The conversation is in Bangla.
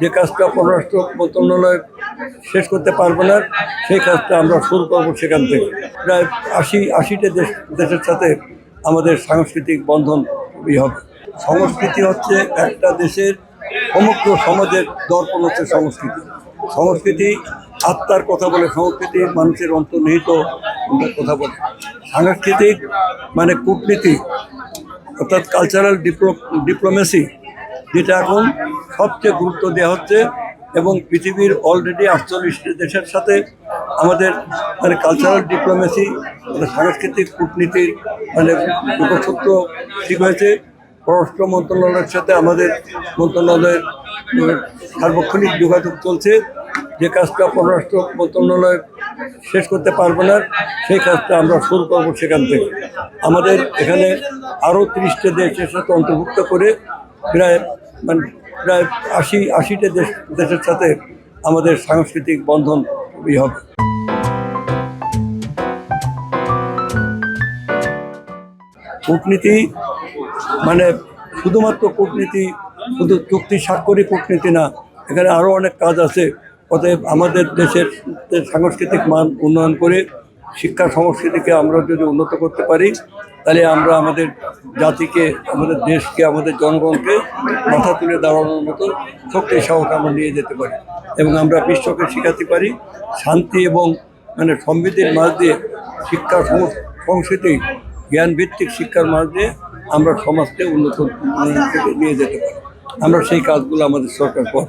যে কাজটা পররাষ্ট্র মন্ত্রণালয় শেষ করতে পারবে না, সেই কাজটা আমরা শুরু করবো সেখান থেকে। প্রায় আশিটা দেশের সাথে আমাদের সাংস্কৃতিক বন্ধন হবে। সংস্কৃতি হচ্ছে একটা দেশের সমগ্র সমাজের দর্পণ হচ্ছে সংস্কৃতি। সংস্কৃতি আত্মার কথা বলে, সংস্কৃতি মানুষের অন্তর্নিহিত কথা বলে। সাংস্কৃতিক মানে কূটনীতি, অর্থাৎ কালচারাল ডিপ্লোমেসি, যেটা এখন সবচেয়ে গুরুত্ব দেওয়া হচ্ছে। এবং পৃথিবীর অলরেডি 48 দেশের সাথে আমাদের মানে কালচারাল ডিপ্লোমেসি, মানে সাংস্কৃতিক কূটনীতির মানে যোগসূত্র ঠিক হয়েছে। পররাষ্ট্র মন্ত্রণালয়ের সাথে আমাদের মন্ত্রণালয়ের সার্বক্ষণিক যোগাযোগ চলছে। যে কাজটা পররাষ্ট্র মন্ত্রণালয় শেষ করতে পারবে না, সেই কাজটা আমরা শুরু করবো সেখান থেকে। আমাদের এখানে আরও 30টা দেশের সাথে অন্তর্ভুক্ত করে প্রায় 80টা দেশের সাথে আমাদের সাংস্কৃতিক বন্ধন হবে। কূটনীতি মানে শুধুমাত্র কূটনীতি, শুধু চুক্তি স্বাক্ষরই কূটনীতি না, এখানে আরও অনেক কাজ আছে। অতএব আমাদের দেশের সাংস্কৃতিক মান উন্নয়ন করে শিক্ষা সংস্কৃতিকে আমরা যদি উন্নত করতে পারি, তাহলে আমরা আমাদের জাতিকে, আমাদের দেশকে, আমাদের জনগণকে মাথা তুলে দাঁড়ানোর মতো শক্তি সাহস আমরা নিয়ে যেতে পারি। এবং আমরা বিশ্বকে শেখাতে পারি শান্তি এবং মানে সমৃদ্ধির মাঝ দিয়ে, শিক্ষা সংস্কৃতি জ্ঞানভিত্তিক শিক্ষার মাঝ দিয়ে আমরা সমাজকে উন্নত নিয়ে যেতে পারি। আমরা সেই কাজগুলো আমাদের সরকার করে।